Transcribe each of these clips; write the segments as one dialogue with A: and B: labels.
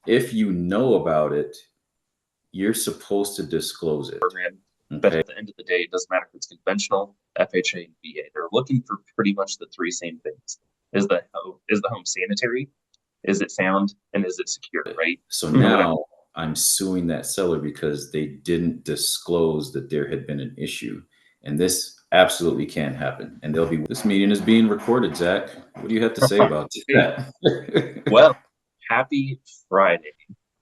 A: if you know about it, you're supposed to disclose it.
B: Program. But
A: Okay.
B: at the end of the day, it doesn't matter if it's conventional, FHA, and VA. They're looking for pretty much the three same things. Is the home sanitary? Is it sound? And is it secure, right?
A: So
B: You know what I
A: now I'm suing that seller because they didn't disclose that there had been an issue. And this absolutely can't happen. And this meeting is being recorded, Zach. What do you have to say
B: mean?
A: about
B: Hey,
A: that?
B: well, happy Friday.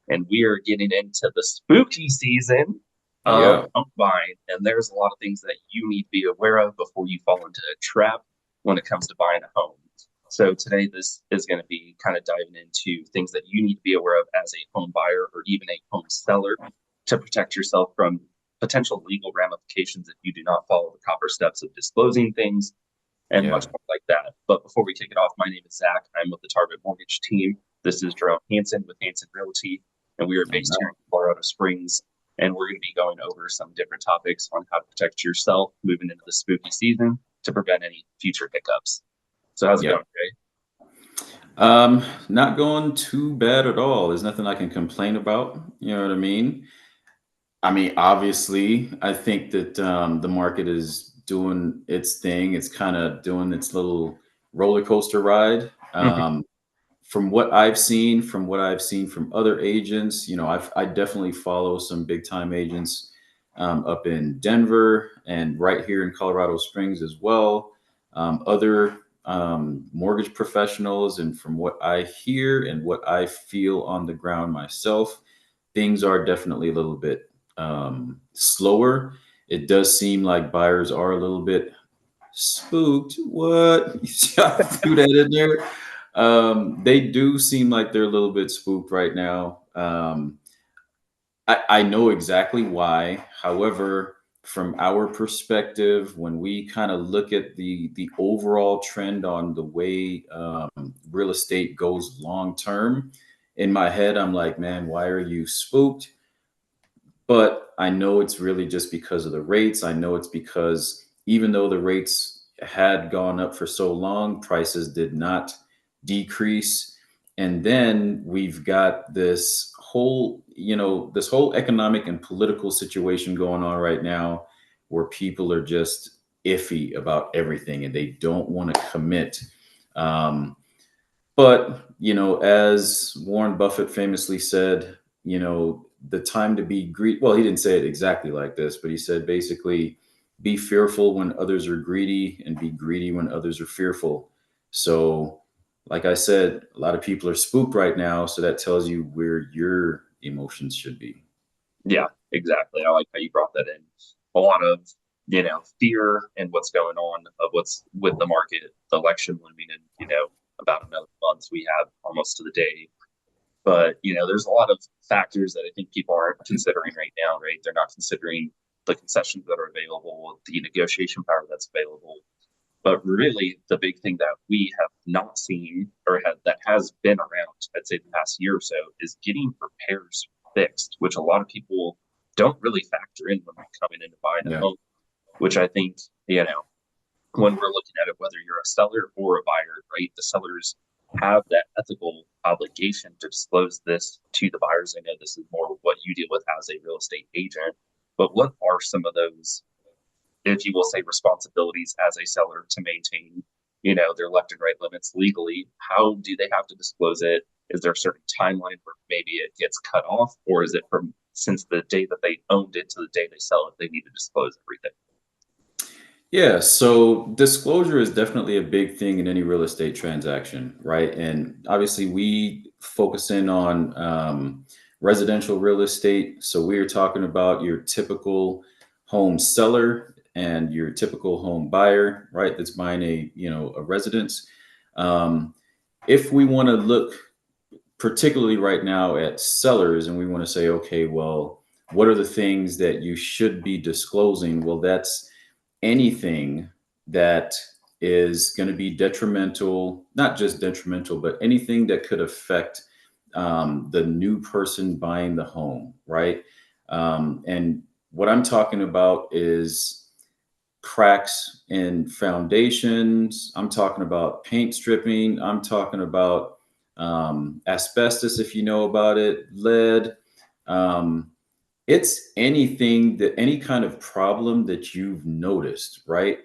B: And we are getting into the spooky season of
A: Yeah.
B: home buying. And there's a lot of things that you need to be aware of before you fall into a trap when it comes to buying a home. So today, this is going to be kind of diving into things that you need to be aware of as a home buyer or even a home seller to protect yourself from potential legal ramifications if you do not follow the proper steps of disclosing things and much
A: Yeah.
B: more like that. But before we kick it off, my name is Zach. I'm with the Target Mortgage team. This is Jerome Hansen with Hansen Realty, and we are
A: All
B: based here
A: right.
B: in Colorado Springs. And we're going to be going over some different topics on how to protect yourself moving into the spooky season to prevent any future hiccups. So how's it
A: Yeah.
B: going, Jay?
A: Not going too bad at all. There's nothing I can complain about. You know what I mean? I mean, obviously, I think that the market is doing its thing. It's kind of doing its little roller coaster ride.
B: Mhm.
A: From what I've seen, from other agents, I definitely follow some big time agents up in Denver and right here in Colorado Springs as well. Other mortgage professionals, and from what I hear and what I feel on the ground myself, things are definitely a little bit slower. It does seem like buyers are a little bit spooked. What? Threw that in there. They do seem like they're a little bit spooked right now. I know exactly why. However, from our perspective, when we kind of look at the overall trend on the way real estate goes long term, in my head, I'm like, man, why are you spooked? But I know it's really just because of the rates. I know it's because even though the rates had gone up for so long, prices did not decrease. And then we've got this whole economic and political situation going on right now where people are just iffy about everything and they don't want to commit. Um, but, as Warren Buffett famously said, the time to be greedy. Well, he didn't say it exactly like this, but he said basically, be fearful when others are greedy and be greedy when others are fearful. So, like I said, a lot of people are spooked right now. So that tells you where your emotions should be.
B: Yeah, exactly. I like how you brought that in. A lot of, fear and what's going on of what's with the market, the election looming in, about another month. We have almost to the day. But, there's a lot of factors that I think people aren't considering right now, right? They're not considering the concessions that are available, the negotiation power that's available. But really, the big thing that we have not seen that has been around, I'd say the past year or so, is getting repairs fixed, which a lot of people don't really factor in when they're coming in to buy a
A: Yeah.
B: home, which I think, when we're looking at it, whether you're a seller or a buyer, right, the sellers have that ethical obligation to disclose this to the buyers. I know this is more what you deal with as a real estate agent, but what are some of those, if you will say, responsibilities as a seller to maintain, their left and right limits legally? How do they have to disclose it? Is there a certain timeline where maybe it gets cut off, or is it from since the day that they owned it to the day they sell it, they need to disclose everything?
A: Yeah, so disclosure is definitely a big thing in any real estate transaction, right? And obviously, we focus in on residential real estate. So we are talking about your typical home seller and your typical home buyer, right? That's buying a residence. Um, if we want to look particularly right now at sellers and we want to say, okay, well, what are the things that you should be disclosing? Well, that's anything that is going to be detrimental, not just detrimental, but anything that could affect the new person buying the home, right? And what I'm talking about is cracks in foundations. I'm talking about paint stripping. I'm talking about asbestos, if you know about it, lead. Um, it's anything that any kind of problem that you've noticed, right?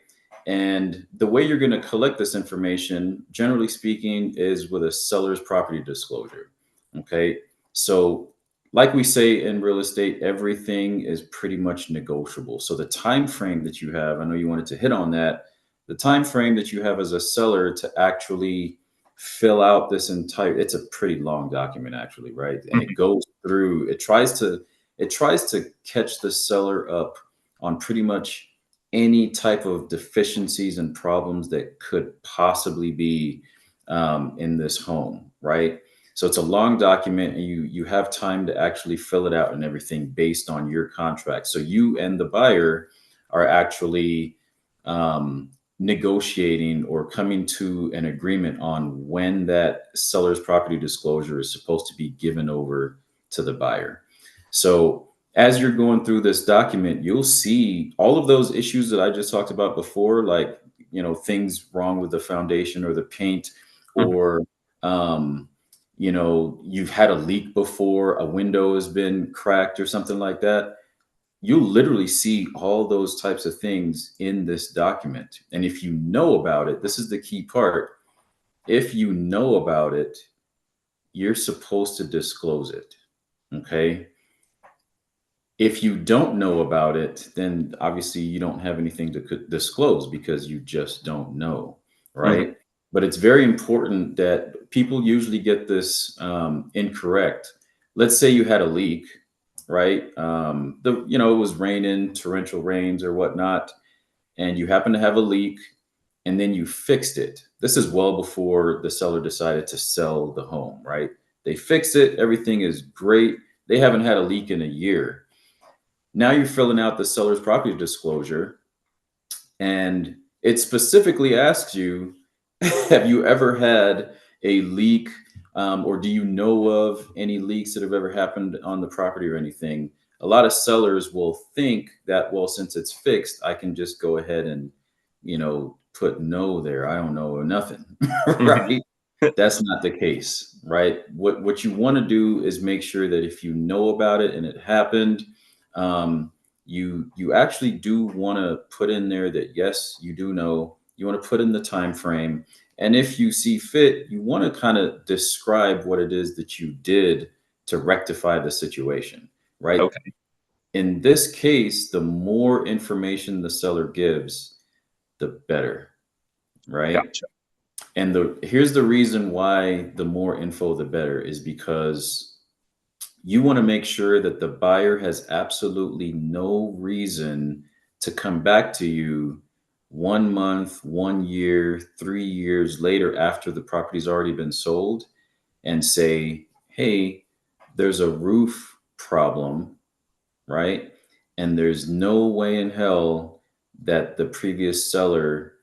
A: And the way you're going to collect this information, generally speaking, is with a seller's property disclosure. Okay. So, like we say in real estate, everything is pretty much negotiable. So the time frame that you have, I know you wanted to hit on that, the time frame that you have as a seller to actually fill out this entire, it's a pretty long document actually, right? And it
B: Mhm.
A: goes through, it tries to catch the seller up on pretty much any type of deficiencies and problems that could possibly be in this home, right? So it's a long document, and you have time to actually fill it out and everything based on your contract. So you and the buyer are actually um, negotiating or coming to an agreement on when that seller's property disclosure is supposed to be given over to the buyer. So as you're going through this document, you'll see all of those issues that I just talked about before, like, things wrong with the foundation or the paint,
B: Mhm.
A: or, um, you've had a leak before, a window has been cracked or something like that. You'll literally see all those types of things in this document. And if you know about it, this is the key part. If you know about it, you're supposed to disclose it. Okay. If you don't know about it, then obviously you don't have anything to disclose because you just don't know,
B: Mhm.
A: right? But it's very important that people usually get this incorrect. Let's say you had a leak, right? It was raining, torrential rains or whatnot, and you happen to have a leak, and then you fixed it. This is well before the seller decided to sell the home, right? They fix it, everything is great. They haven't had a leak in a year. Now you're filling out the seller's property disclosure, and it specifically asks you, have you ever had a leak, or do you know of any leaks that have ever happened on the property or anything? A lot of sellers will think that, well, since it's fixed, I can just go ahead and, put no there. I don't know or nothing,
B: Mhm.
A: right? That's not the case, right? What you want to do is make sure that if you know about it and it happened, um, you actually do want to put in there that yes, you do know. You want to put in the time frame, and if you see fit, you want to kind of describe what it is that you did to rectify the situation, right?
B: Okay,
A: In this case, the more information the seller gives, the better, right?
B: gotcha.
A: And here's the reason why the more info, the better, is because you want to make sure that the buyer has absolutely no reason to come back to you 1 month, 1 year, 3 years later after the property's already been sold and say, hey, there's a roof problem, right? And there's no way in hell that the previous seller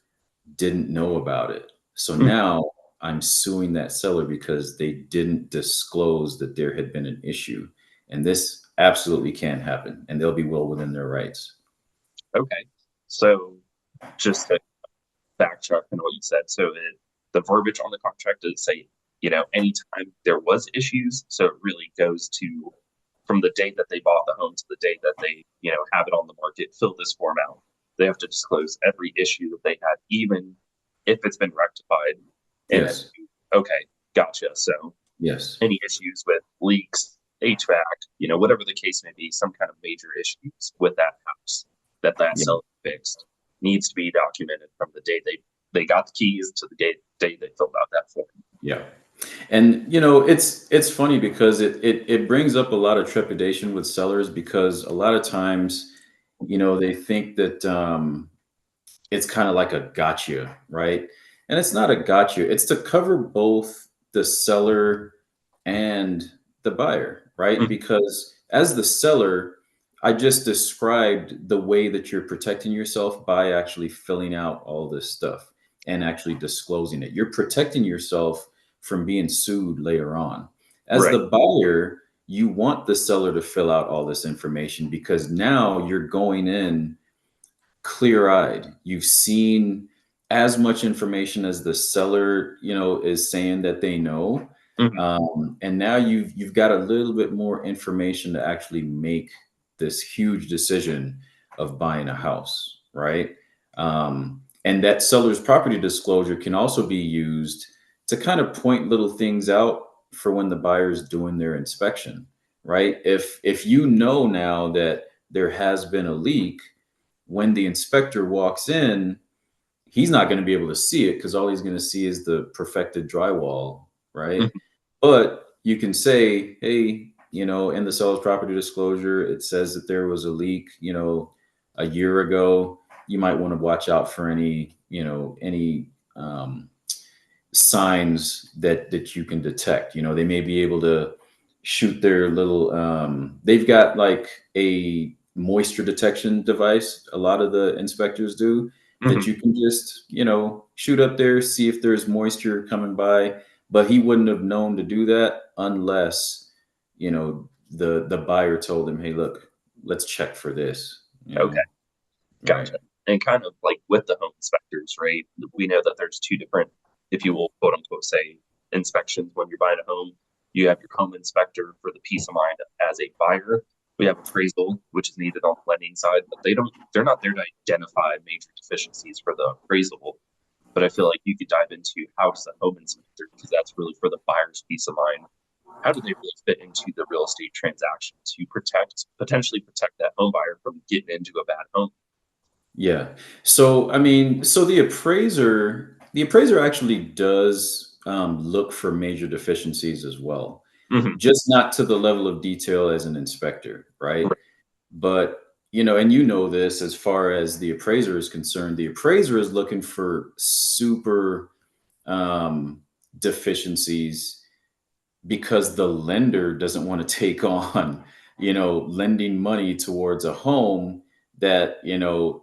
A: didn't know about it. So
B: Mhm.
A: now I'm suing that seller because they didn't disclose that there had been an issue. And this absolutely can happen, and they'll be well within their rights.
B: Okay, so just to backtrack on what you said, so the verbiage on the contract does say, anytime there was issues, so it really goes to from the date that they bought the home to the date that they, have it on the market, fill this form out. They have to disclose every issue that they had, even if it's been rectified. And then,
A: Yes.
B: okay, gotcha. So
A: Yes.
B: any issues with leaks, HVAC, whatever the case may be, some kind of major issues with that house that
A: Yeah.
B: seller fixed needs to be documented from the day they got the keys to the day they filled out that form.
A: Yeah. And it's funny because it brings up a lot of trepidation with sellers, because a lot of times, they think that it's kind of like a gotcha, right? And it's not a gotcha. It's to cover both the seller and the buyer, right?
B: Mhm.
A: Because as the seller, I just described the way that you're protecting yourself by actually filling out all this stuff and actually disclosing it. You're protecting yourself from being sued later on. As
B: Right.
A: the buyer, you want the seller to fill out all this information because now you're going in clear-eyed. You've seen as much information as the seller, is saying that they know.
B: Hmm.
A: And now you've got a little bit more information to actually make this huge decision of buying a house, right? And that seller's property disclosure can also be used to kind of point little things out for when the buyer's doing their inspection, right? If you know now that there has been a leak, when the inspector walks in, he's not going to be able to see it because all he's going to see is the perfected drywall, right?
B: Hmm.
A: But you can say, hey, in the seller's property disclosure, it says that there was a leak, a year ago. You might want to watch out for any signs that you can detect. They may be able to shoot their little. They've got like a moisture detection device. A lot of the inspectors do that.
B: Hmm.
A: You can just shoot up there, see if there's moisture coming by. But he wouldn't have known to do that unless the buyer told him, "Hey, look, let's check for this."
B: Okay.
A: Right?
B: Gotcha. And kind of like with the home inspectors, right? We know that there's two different, if you will, quote unquote, say inspections when you're buying a home. You have your home inspector for the peace of mind as a buyer. We have appraisal, which is needed on the lending side, but they're not there to identify major deficiencies for the appraisal. But I feel like you could dive into how does the home inspector, because that's really for the buyer's peace of mind. How do they really fit into the real estate transaction to potentially protect that home buyer from getting into a bad home?
A: Yeah. So I mean, so the appraiser actually does look for major deficiencies as well,
B: Hmm.
A: just not to the level of detail as an inspector, right?
B: Right.
A: But and this as far as the appraiser is concerned, the appraiser is looking for super um, deficiencies because the lender doesn't want to take on, lending money towards a home that,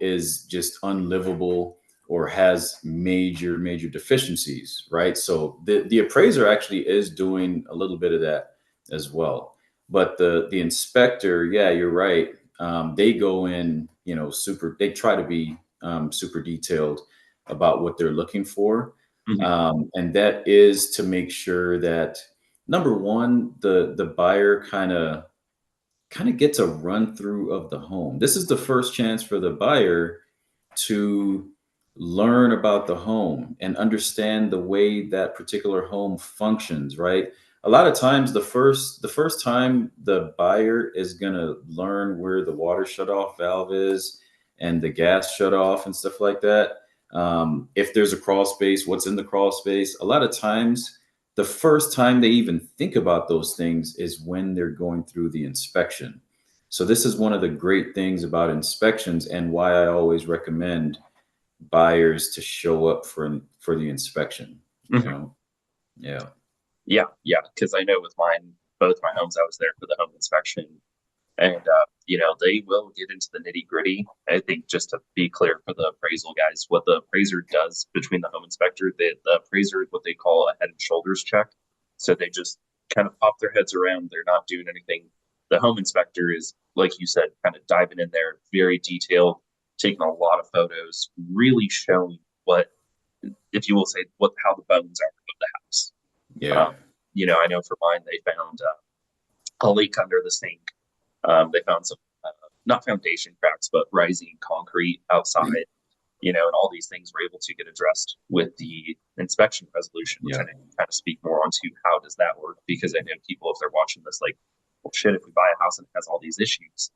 A: is just unlivable or has major, major deficiencies, right? So the appraiser actually is doing a little bit of that as well. But the inspector, yeah, you're right. They go in, they try to be super detailed about what they're looking for.
B: Hmm.
A: And that is to make sure that number one, the buyer kind of gets a run through of the home. This is the first chance for the buyer to learn about the home and understand the way that particular home functions, right? A lot of times the first time the buyer is going to learn where the water shut off valve is and the gas shut off and stuff like that. If there's a crawl space, what's in the crawl space? A lot of times the first time they even think about those things is when they're going through the inspection. So this is one of the great things about inspections and why I always recommend buyers to show up for the inspection, you
B: Hmm.
A: know? Yeah.
B: Yeah, yeah. Because I know with both my homes, I was there for the home inspection, and they will get into the nitty gritty. I think just to be clear for the appraisal guys, what the appraiser does between the home inspector, the appraiser is what they call a head and shoulders check. So they just kind of pop their heads around. They're not doing anything. The home inspector is, like you said, kind of diving in there, very detailed, taking a lot of photos, really showing what, if you will say, what how the bones are of the house.
A: Yeah.
B: Um, I know for mine, they found a leak under the sink. They found some, not foundation cracks, but rising concrete outside, and all these things were able to get addressed with the inspection resolution, which I
A: Yeah.
B: know you kind of speak more onto how does that work? Because I know people, if they're watching this, like, well, shit, if we buy a house and it has all these issues,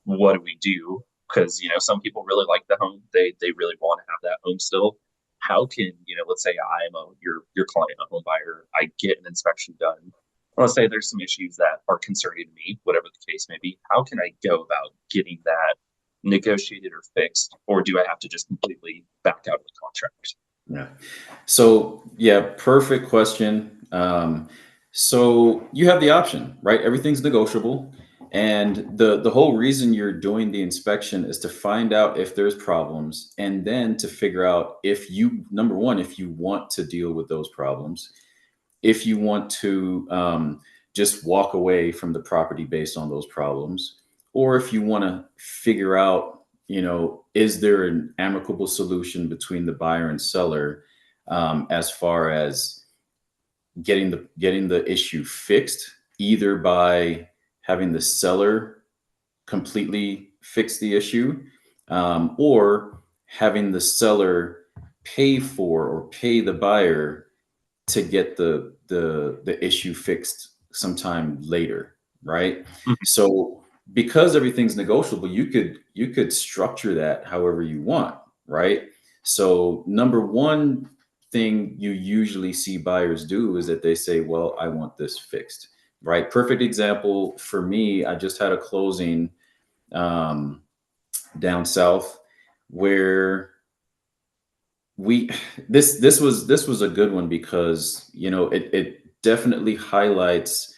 B: what do we do? Because some people really like the home, they really want to have that home still. How can let's say I am your client, a home buyer, I get an inspection done. Let's say there's some issues that are concerning to me, whatever the case may be. How can I go about getting that negotiated or fixed, or do I have to just completely back out of the contract?
A: Yeah. So, yeah, perfect question. So you have the option, right? Everything's negotiable. And the whole reason you're doing the inspection is to find out if there's problems and then to figure out if you, number one, if you want to deal with those problems, if you want to just walk away from the property based on those problems, or if you want to figure out, is there an amicable solution between the buyer and seller as far as getting the issue fixed, either by having the seller completely fix the issue, or having the seller pay the buyer to get the issue fixed sometime later, right?
B: Mhm.
A: So because everything's negotiable, you could structure that however you want, right? So number one thing you usually see buyers do is that they say, well, I want this fixed, right? Perfect example for me, I just had a closing um, down south where we this was a good one because it definitely highlights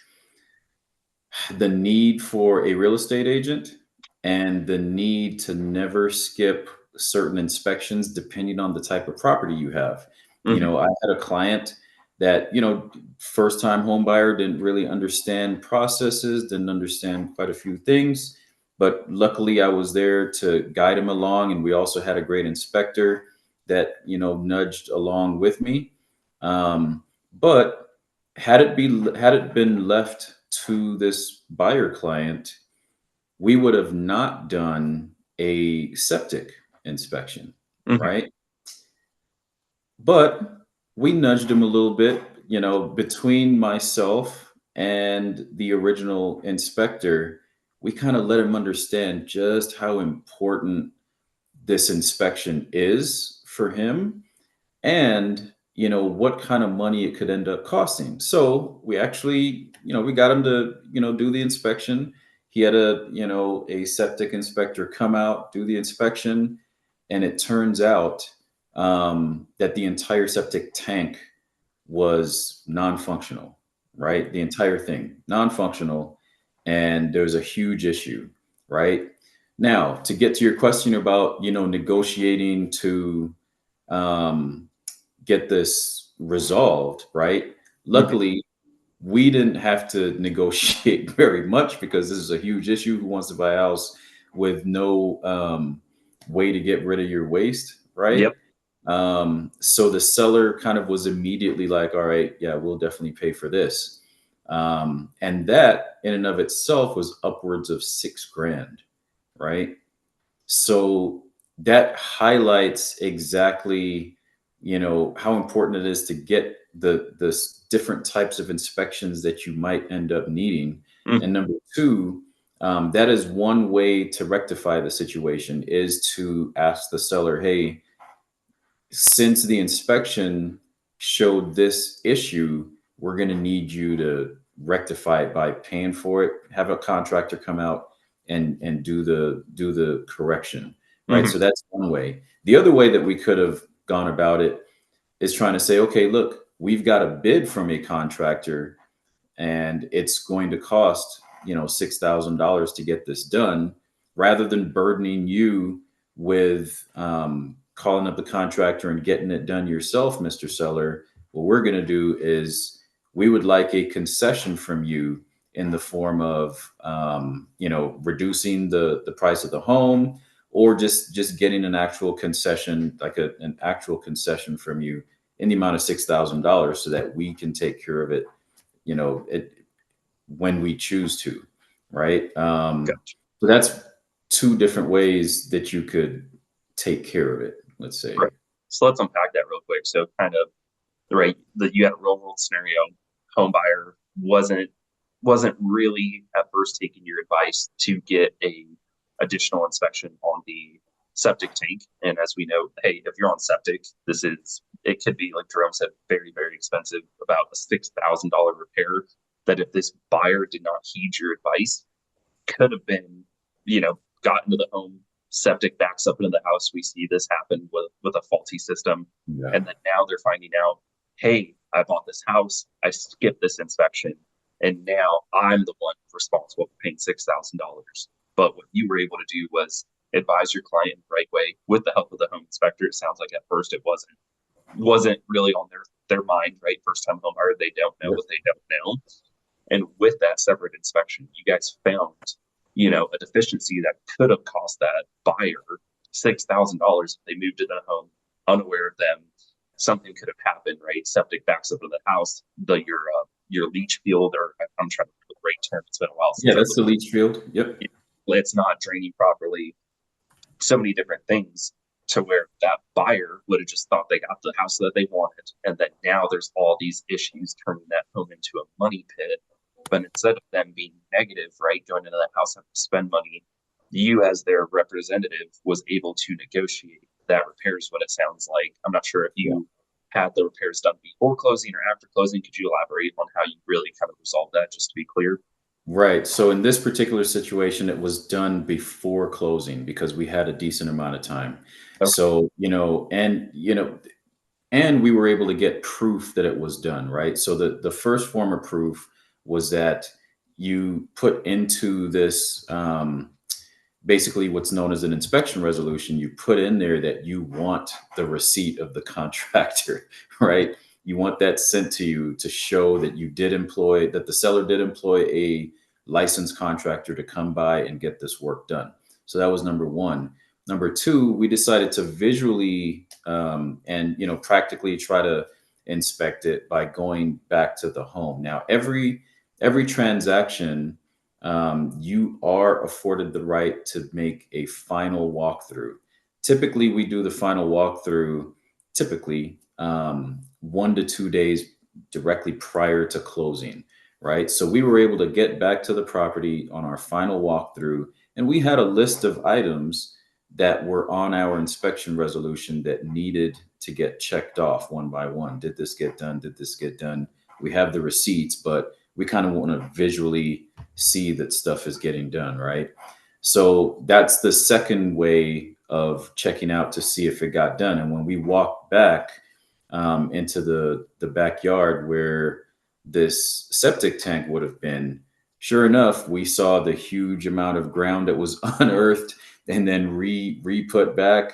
A: the need for a real estate agent and the need to never skip certain inspections depending on the type of property you have.
B: Mhm.
A: I had a client that, first time home buyer, didn't really understand processes, didn't understand quite a few things, but luckily I was there to guide him along, and we also had a great inspector that, nudged along with me. But had it been left to this buyer client, we would have not done a septic inspection,
B: Mhm.
A: right? But we nudged him a little bit, between myself and the original inspector. We kind of let him understand just how important this inspection is for him, and what kind of money it could end up costing. So we actually, we got him to, do the inspection. He had a septic inspector come out, do the inspection, and it turns out that the entire septic tank was non-functional, right? The entire thing non-functional, and there's a huge issue, right? Now, to get to your question about, negotiating to um, get this resolved, right?
B: Mhm.
A: Luckily, we didn't have to negotiate very much because this is a huge issue. Who wants to buy a house with no way to get rid of your waste, right?
B: Yep.
A: So the seller kind of was immediately like, all right, yeah, we'll definitely pay for this. And that in and of itself was upwards of 6 grand, right? So that highlights exactly, how important it is to get the different types of inspections that you might end up needing.
B: Mhm.
A: And number two, that is one way to rectify the situation, is to ask the seller, hey, since the inspection showed this issue, we're going to need you to rectify it by paying for it. Have a contractor come out and do the correction, right?
B: Mhm.
A: So that's one way. The other way that we could have gone about it is trying to say, okay, look, we've got a bid from a contractor and it's going to cost $6,000 to get this done, rather than burdening you with calling up the contractor and getting it done yourself, Mr. Seller. What we're going to do is we would like a concession from you in the form of reducing the price of the home, or just getting an actual concession, like an actual concession from you in the amount of $6,000, so that we can take care of it, it when we choose to, right?
B: Gotcha.
A: So that's two different ways that you could take care of it, let's
B: Right.
A: say.
B: So let's unpack that real quick. So kind of right that you had a real world scenario. Home buyer wasn't really at first taking your advice to get a additional inspection on the septic tank. And as we know, hey, if you're on septic, it could be, like Jerome said, very, very expensive, about a $6,000 repair. That if this buyer did not heed your advice, could have been, got into the home, septic backs up into the house. We see this happen with a faulty system.
A: Yeah.
B: And then now they're finding out, hey, I bought this house, I skipped this inspection, and now I'm the one responsible for paying $6,000. But what you were able to do was advise your client the right way with the help of the home inspector. It sounds like at first it wasn't really on their mind, right? First time home buyer, they don't know
A: Yeah.
B: what they don't know. And with that separate inspection, you guys found, a deficiency that could have cost that buyer $6,000 if they moved into the home unaware of them. something could have happened, right? Septic backs up to the house, your leach field, or I'm trying to remember the right term. It's been a while
A: Yeah,
B: since I
A: that's
B: looked.
A: the leach field. Yep.
B: It's not draining properly. So many different things to where that buyer would have just thought they got the house that they wanted, and that now there's all these issues turning that home into a money pit. But instead of them being negative, right, going into that house having to spend money, you as their representative was able to negotiate that repair is what it sounds like. I'm not sure if
A: Yeah.
B: you had the repairs done before closing or after closing. Could you elaborate on how you really kind of resolved that, just to be clear?
A: Right. So in this particular situation, it was done before closing because we had a decent amount of time.
B: Okay.
A: So, and we were able to get proof that it was done, right? So the first form of proof was that you put into this basically what's known as an inspection resolution. You put in there that you want the receipt of the contractor, right? You want that sent to you to show that that the seller did employ a licensed contractor to come by and get this work done. So that was number one. Number two, we decided to visually and practically try to inspect it by going back to the home. Now, every transaction, you are afforded the right to make a final walkthrough. Typically, we do the final walkthrough typically 1 to 2 days directly prior to closing, right? So we were able to get back to the property on our final walkthrough, and we had a list of items that were on our inspection resolution that needed to get checked off one by one. Did this get done? Did this get done? We have the receipts, but we kind of want to visually see that stuff is getting done, right? So that's the second way of checking out to see if it got done. And when we walked back into the backyard where this septic tank would have been, sure enough, we saw the huge amount of ground that was unearthed and then re put back.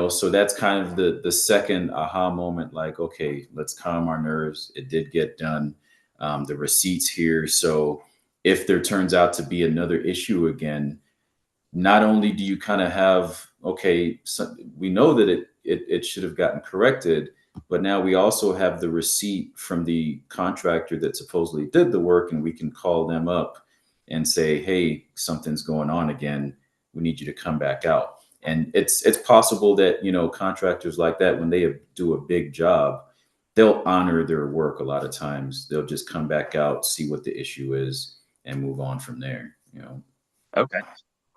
A: So that's kind of the second aha moment. Like, okay, let's calm our nerves. It did get done. The receipts here. So if there turns out to be another issue again, not only do you kind of have, okay, so we know that it should have gotten corrected, but now we also have the receipt from the contractor that supposedly did the work, and we can call them up and say, hey, something's going on again. We need you to come back out. And it's possible that contractors like that, when they do a big job, they'll honor their work. A lot of times they'll just come back out, see what the issue is, and move on from there.
B: Okay.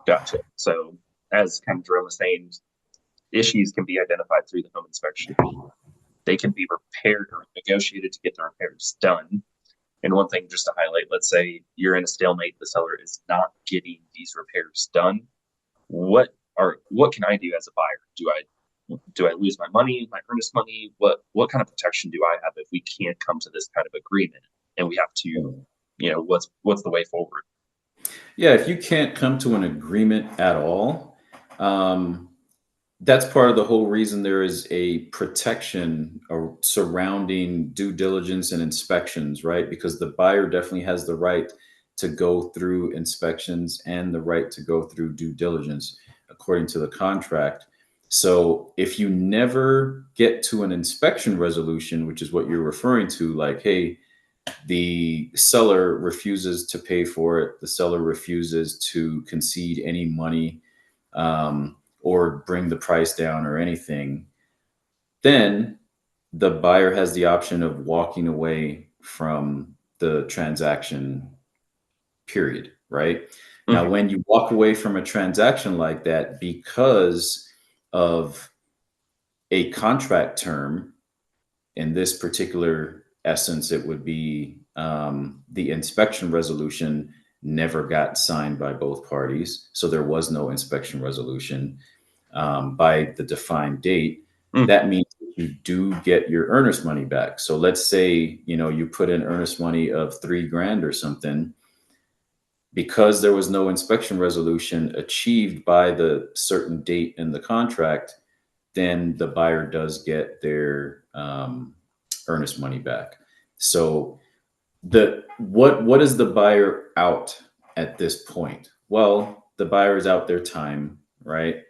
B: Gotcha. So, as kind of Jerome was saying, issues can be identified through the home inspection. They can be repaired or negotiated to get the repairs done. And one thing just to highlight, let's say you're in a stalemate, the seller is not getting these repairs done. What can I do as a buyer? Do I lose my money, my earnest money? What kind of protection do I have if we can't come to this kind of agreement and we have to, what's the way forward?
A: Yeah, if you can't come to an agreement at all, um, that's part of the whole reason there is a protection surrounding due diligence and inspections, right? Because the buyer definitely has the right to go through inspections and the right to go through due diligence according to the contract. So if you never get to an inspection resolution, which is what you're referring to, like, hey, the seller refuses to pay for it, the seller refuses to concede any money, or bring the price down or anything, then the buyer has the option of walking away from the transaction, period, right? Now,
B: Mhm.
A: when you walk away from a transaction like that because of a contract term, in this particular essence, it would be the inspection resolution never got signed by both parties. So there was no inspection resolution by the defined date.
B: Mhm.
A: That means you do get your earnest money back. So let's say, you put in earnest money of 3 grand or something, because there was no inspection resolution achieved by the certain date in the contract, then the buyer does get their earnest money back. So what is the buyer out at this point? Well, the buyer is out their time, right?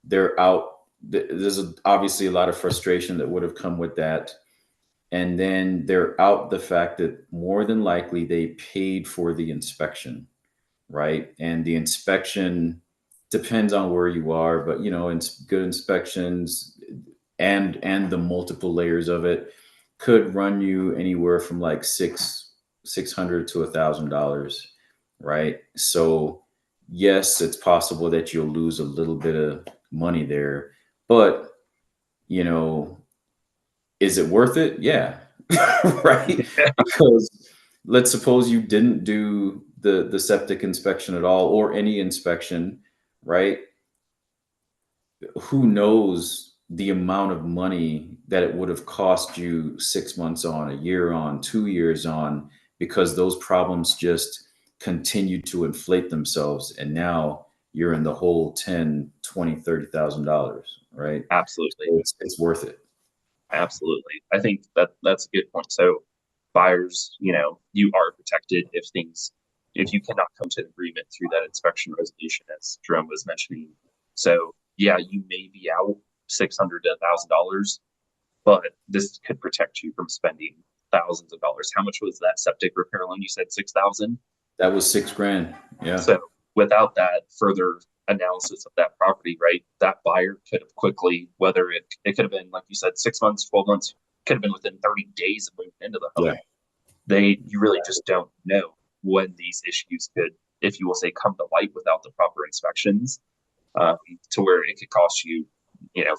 A: They're out there's obviously a lot of frustration that would have come with that. And then they're out the fact that more than likely they paid for the inspection, right? And the inspection depends on where you are, but good inspections and the multiple layers of it could run you anywhere from like 600 to $1,000, right? So yes, it's possible that you'll lose a little bit of money there, but you know, is it worth it? Yeah, right. Because let's suppose you didn't do the septic inspection at all, or any inspection, right? Who knows the amount of money that it would have cost you 6 months on, a year on, 2 years on, because those problems just continue to inflate themselves. And now you're in the whole 10, 20, $30,000, right?
B: Absolutely.
A: So it's worth it.
B: Absolutely. I think that that's a good point. So buyers, you are protected if you cannot come to an agreement through that inspection resolution, as Jerome was mentioning. So yeah, you may be out $600 to $1,000, but this could protect you from spending thousands of dollars. How much was that septic repair loan? You said 6,000.
A: That was 6 grand. Yeah.
B: So without that further analysis of that property, right, that buyer could have quickly, whether it could have been, like you said, 6 months, 12 months, could have been within 30 days of moving into the home.
A: Yeah.
B: You really just don't know when these issues could, if you will say, come to light without the proper inspections, to where it could cost you,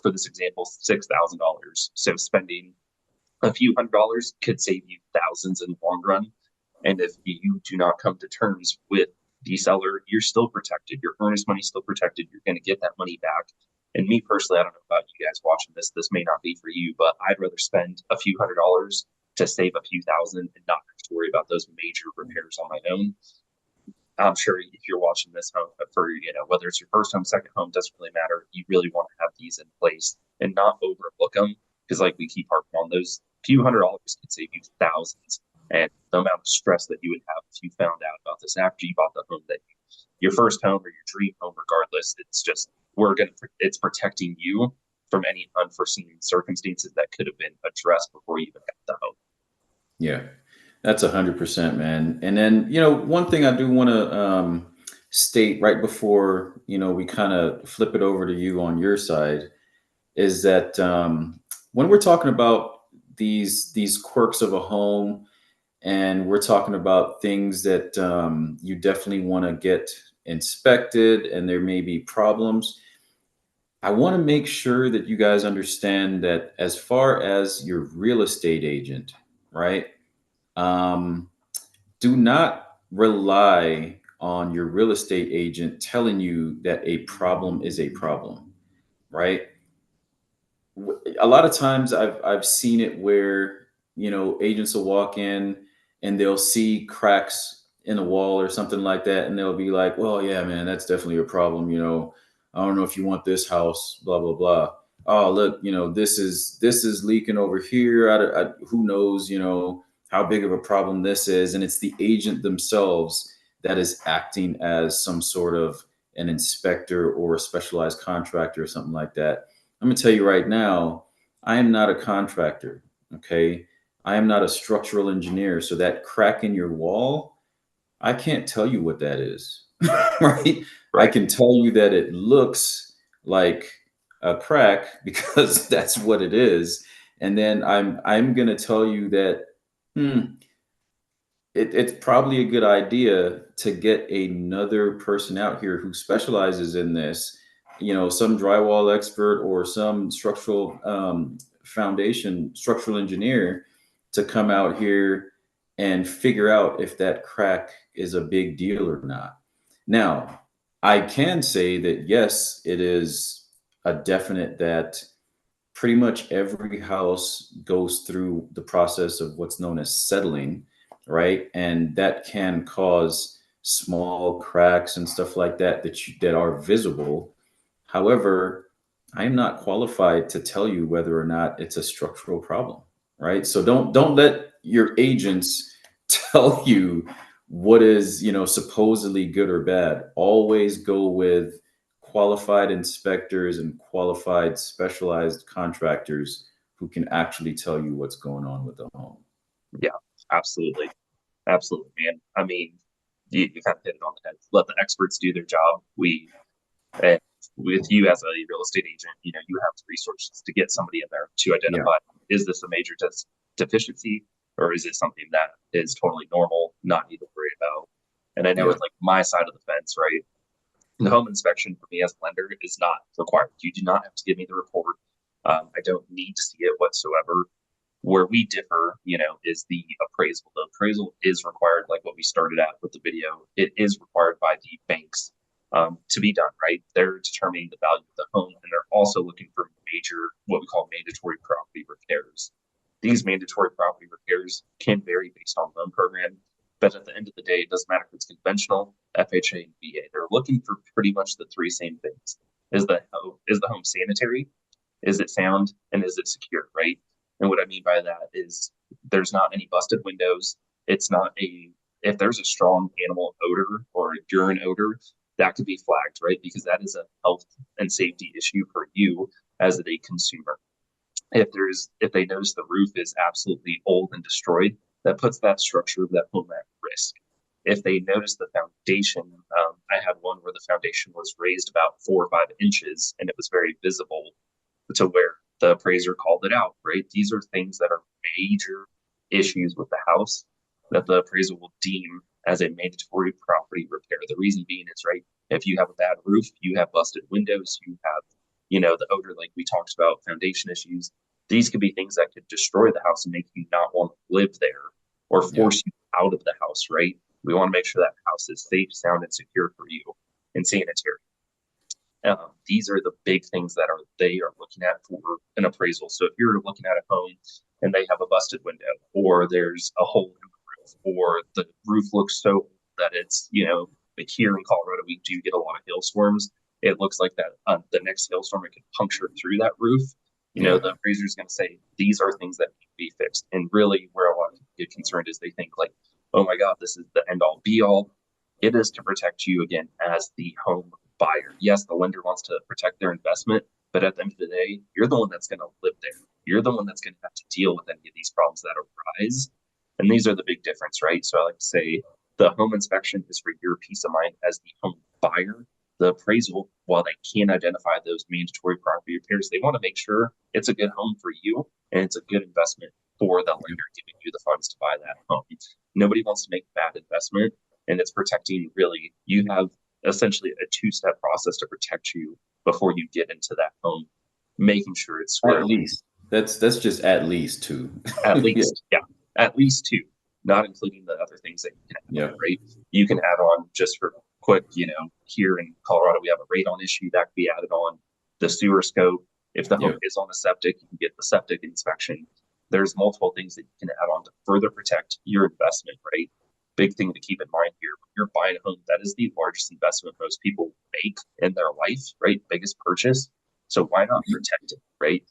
B: for this example, $6,000. So spending a few $100s could save you thousands in the long run. And if you do not come to terms with the seller, you're still protected. Your earnest money's still protected. You're going to get that money back. And me personally, I don't know about you guys watching this. This may not be for you, but I'd rather spend a few $100s to save a few thousand and not have to worry about those major repairs on my own. I'm sure if you're watching this home for, whether it's your first home, second home, doesn't really matter. You really want to have these in place and not overlook them, because like we keep harping on, those few $100s can save you thousands. And the amount of stress that you would have if you found out about this after you bought the home, that your first home or your dream home, regardless, it's just, it's protecting you from any unforeseen circumstances that could have been addressed before you even got the home.
A: Yeah, that's 100%, man. And then, one thing I do want to state right before, we kind of flip it over to you on your side, is that when we're talking about these quirks of a home, and we're talking about things that you definitely want to get inspected, and there may be problems. I want to make sure that you guys understand that as far as your real estate agent, right? Um, do not rely on your real estate agent telling you that a problem is a problem, right? A lot of times I've seen it where agents will walk in and they'll see cracks in a wall or something like that, and they'll be like, well, yeah, man, that's definitely a problem. I don't know if you want this house, blah blah blah. Oh, look, this is leaking over here. Who knows how big of a problem this is. And it's the agent themselves that is acting as some sort of an inspector or a specialized contractor or something like that. I'm going to tell you right now, I am not a contractor. Okay. I am not a structural engineer. So that crack in your wall, I can't tell you what that is. Right. I
B: Right.
A: can tell you that it looks like a crack because that's what it is. And then I'm going to tell you that hmm, it's probably a good idea to get another person out here who specializes in this, some drywall expert or some structural foundation structural engineer, to come out here and figure out if that crack is a big deal or not. Now, I can say that yes, it is a definite that pretty much every house goes through the process of what's known as settling, right? And that can cause small cracks and stuff like that that are visible. However, I am not qualified to tell you whether or not it's a structural problem, right? So don't let your agents tell you what is supposedly good or bad. Always go with qualified inspectors and qualified specialized contractors who can actually tell you what's going on with the home.
B: Yeah, absolutely. Absolutely, man. I mean, you kind of hit it on the head. Let the experts do their job. And with you as a real estate agent, you have the resources to get somebody in there to
A: Yeah.
B: identify, is this a major deficiency, or is it something that is totally normal, not need to worry about? And I know
A: Yeah.
B: it's like my side of the fence, right? The home inspection for me as a lender is not required. You do not have to give me the report. I don't need to see it whatsoever. Where we differ, is the appraisal. The appraisal is required, like what we started at with the video. It is required by the banks to be done, right? They're determining the value of the home, and they're also looking for major, what we call mandatory property repairs. These mandatory property repairs can vary based on loan program, but at the end of the day, it doesn't matter if it's conventional, FHA, and VA. They're looking for pretty much the three same things. Is the home sanitary? Is it sound? And is it secure, right? And what I mean by that is there's not any busted windows. It's not if there's a strong animal odor or a urine odor, that could be flagged, right? Because that is a health and safety issue for you as a consumer. If they notice the roof is absolutely old and destroyed, that puts that structure of that home at risk. If they notice the foundation, I had one where the foundation was raised about 4 or 5 inches and it was very visible to where the appraiser called it out, right? These are things that are major issues with the house that the appraiser will deem as a mandatory property repair. The reason being is, right, if you have a bad roof, you have busted windows, you have, the odor, like we talked about, foundation issues. These could be things that could destroy the house and make you not want to live there or
A: Yeah.
B: force you out of the house, right? We want to make sure that house is safe, sound, and secure for you and sanitary. These are the big things that they are looking at for an appraisal. So if you're looking at a home and they have a busted window, or there's a hole in the roof, or the roof looks so old that it's, like here in Colorado, we do get a lot of hailstorms. It looks like that the next hailstorm it could puncture through that roof.
A: Yeah.
B: The appraiser is going to say these are things that need to be fixed. And really, where a lot of people get concerned is they think like, oh my God, this is the end all be all. It is to protect you again as the home buyer. Yes, the lender wants to protect their investment, but at the end of the day, you're the one that's going to live there. You're the one that's going to have to deal with any of these problems that arise. And these are the big difference, right? So I like to say the home inspection is for your peace of mind as the home buyer. The appraisal, while they can identify those mandatory property repairs, they want to make sure it's a good home for you and it's a good investment for the lender giving you the funds to buy that home. Nobody wants to make a bad investment, and it's protecting really, you have essentially a two-step process to protect you before you get into that home, making sure it's
A: At
B: square.
A: least that's just at least two.
B: At
A: Yeah.
B: least, yeah, at least two, not including the other things that you can add on,
A: Yeah.
B: right? You can add on just for quick, here in Colorado, we have a radon issue that could be added on the sewer scope. If the
A: Yeah.
B: home is on a septic, you can get the septic inspection. There's multiple things that you can add on to further protect your investment, right? Big thing to keep in mind here, when you're buying a home, that is the largest investment most people make in their life, right? Biggest purchase. So why not protect it, right?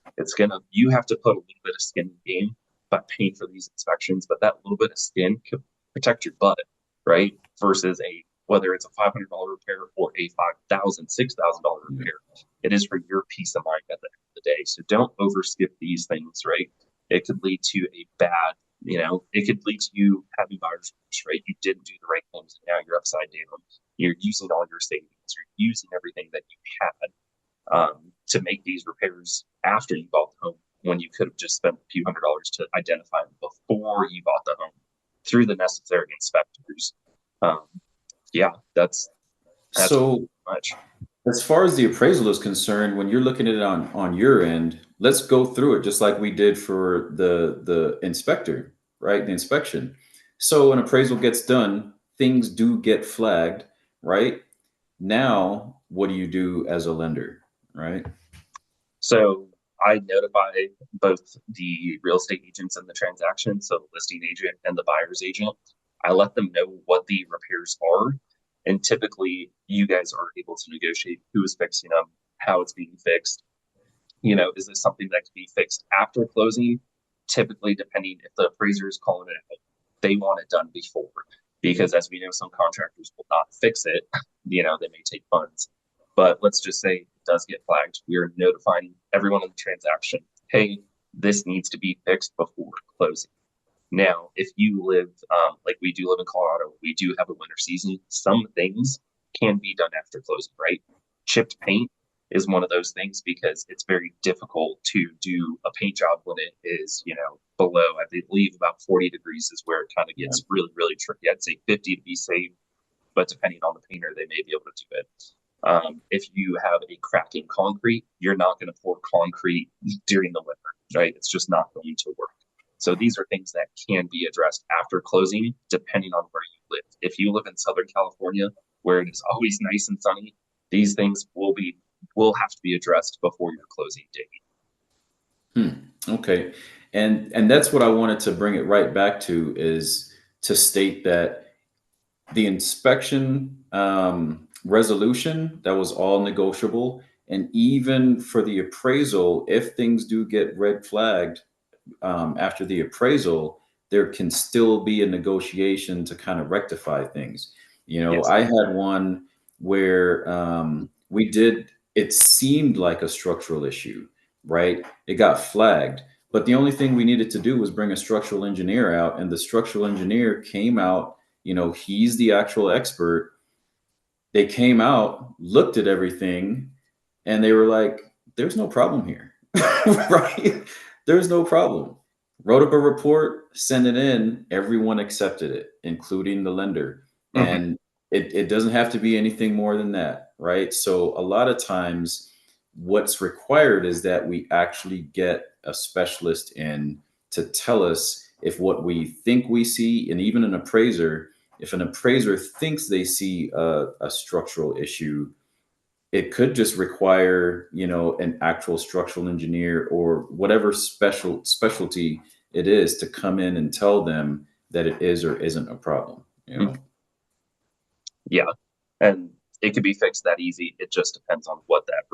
B: You have to put a little bit of skin in the game by paying for these inspections, but that little bit of skin could protect your butt, right? Versus whether it's a $500 repair or a $5,000, $6,000
A: Yeah.
B: repair, it is for your peace of mind at the end of the day. So don't overskip these things, right? It could lead to a bad, it could lead to you having buyer's remorse, right? You didn't do the right things, and now you're upside down. You're using all your savings. You're using everything that you had to make these repairs after you bought the home when you could have just spent a few $100s to identify them before you bought the home through the necessary inspectors. Um, yeah, that's
A: So
B: much.
A: as far as the appraisal is concerned, when you're looking at it on your end, let's go through it just like we did for the inspector, right? The inspection. So an appraisal gets done, things do get flagged, right? Now, what do you do as a lender, right?
B: So I notify both the real estate agents in the transaction, so the listing agent and the buyer's agent. I let them know what the repairs are. And typically, you guys are able to negotiate who is fixing them, how it's being fixed. Is this something that can be fixed after closing? Typically, depending if the appraiser is calling it out, they want it done before. Because as we know, some contractors will not fix it. They may take funds. But let's just say it does get flagged. We are notifying everyone in the transaction, hey, this needs to be fixed before closing. Now, if you live, like we do live in Colorado, we do have a winter season. Some things can be done after closing, right? Chipped paint is one of those things because it's very difficult to do a paint job when it is, below, I believe about 40 degrees is where it kind of
A: Yeah.
B: gets really, really tricky. I'd say 50 to be safe, but depending on the painter, they may be able to do it. If you have a crack in concrete, you're not going to pour concrete during the winter, right? It's just not going to work. So these are things that can be addressed after closing, depending on where you live. If you live in Southern California, where it is always nice and sunny, these things will have to be addressed before your closing date.
A: Hmm. Okay. And that's what I wanted to bring it right back to, is to state that the inspection resolution, that was all negotiable. And even for the appraisal, if things do get red flagged after the appraisal, there can still be a negotiation to kind of rectify things.
B: Yes.
A: I had one where it seemed like a structural issue, right? It got flagged, but the only thing we needed to do was bring a structural engineer out, and the structural engineer came out. He's the actual expert. They came out, looked at everything, and they were like, there's no problem here. Right? There's no problem. Wrote up a report, sent it in, everyone accepted it, including the lender.
B: Mm-hmm.
A: And it doesn't have to be anything more than that, right? So a lot of times what's required is that we actually get a specialist in to tell us if what we think we see, and even an appraiser, if an appraiser thinks they see a structural issue, it could just require, an actual structural engineer or whatever specialty it is to come in and tell them that it is or isn't a problem.
B: Mm-hmm. Yeah, and it could be fixed that easy. It just depends on what that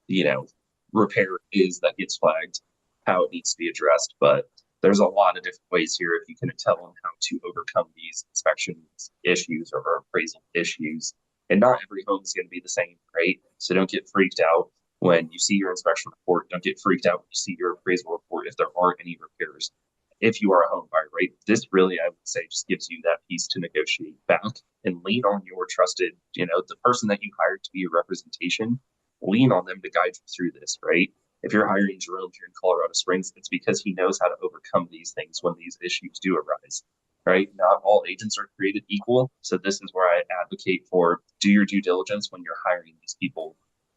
B: you know repair is that gets flagged, how it needs to be addressed. But there's a lot of different ways here if you can tell them how to overcome these inspection issues or appraisal issues. And not every home is going to be the same, right? So don't get freaked out when you see your inspection report. Don't get freaked out when you see your appraisal report if there are any repairs. If you are a home buyer, right? This really, I would say, just gives you that piece to negotiate back and lean on your trusted, the person that you hired to be your representation. Lean on them to guide you through this, right? If you're hiring Jerome here in Colorado Springs, it's because he knows how to overcome these things when these issues do arise, right? Not all agents are created equal. So this is where I advocate for do your due diligence when you're hiring these people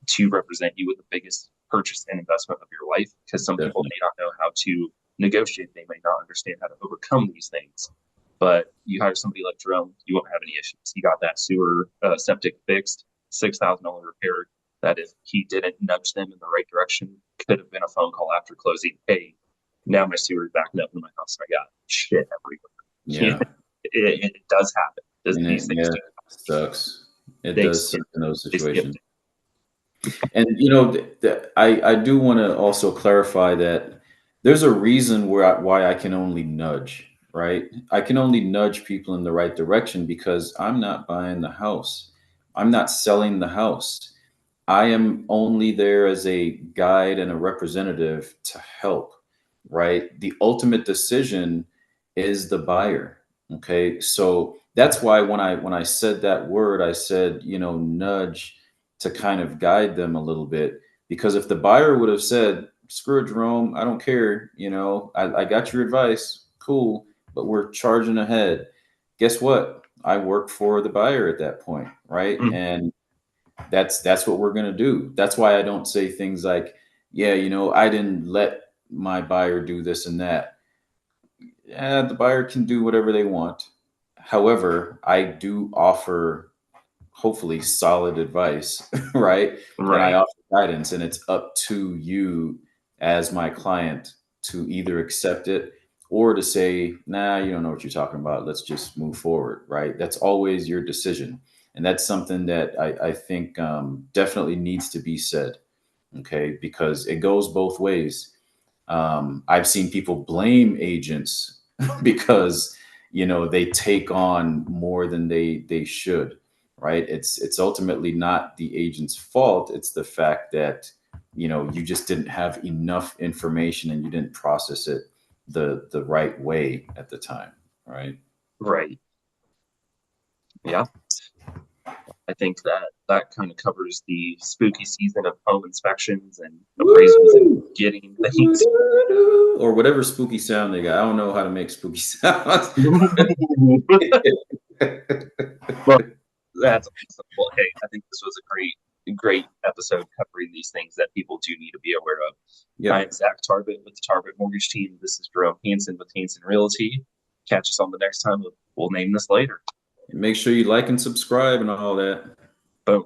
B: to represent you with the biggest purchase and investment of your life, because some people
A: Definitely.
B: may not know how to negotiate. They may not understand how to overcome these things. But you hire somebody like Jerome, you won't have any issues. He got that sewer septic fixed, $6,000 repair. That if he didn't nudge them in the right direction, could have been a phone call after closing. Hey, now my sewer is backing up in my house. I got shit everywhere.
A: Yeah.
B: It does happen.
A: And
B: These things
A: yeah,
B: do.
A: sucks. It
B: They
A: does
B: skip.
A: suck in those
B: They skip.
A: situations. And I do want to also clarify that there's a reason why I can only nudge, right? I can only nudge people in the right direction because I'm not buying the house. I'm not selling the house. I am only there as a guide and a representative to help, right? The ultimate decision is the buyer. Okay. So that's why when I said that word, I said, nudge, to kind of guide them a little bit. Because if the buyer would have said, screw it, Jerome, I don't care, I got your advice, cool, but we're charging ahead. Guess what? I work for the buyer at that point, right?
B: Mm,
A: And that's what we're gonna do. That's why I don't say things like, yeah, I didn't let my buyer do this and that. Yeah, the buyer can do whatever they want. However, I do offer hopefully solid advice, right? And I
B: right.
A: offer guidance, and it's up to you as my client to either accept it or to say, nah, you don't know what you're talking about. Let's just move forward, right? That's always your decision. And that's something that I think definitely needs to be said, okay? Because it goes both ways. I've seen people blame agents because they take on more than they should, right? It's ultimately not the agent's fault. It's the fact that you just didn't have enough information and you didn't process it the right way at the time, right?
B: Right. Yeah. I think that that kind of covers the spooky season of home inspections and appraisals and
A: Woo!
B: getting things.
A: Or whatever spooky sound they got. I don't know how to make spooky sounds.
B: Well, that's awesome. Well, hey, I think this was a great episode covering these things that people do need to be aware of. I'm
A: Yep.
B: Zach Tarbett with the Tarbett Mortgage Team. This is Jerome Hansen with Hansen Realty. Catch us on the next time. We'll name this later.
A: Make sure you like and subscribe and all that.
B: Boom.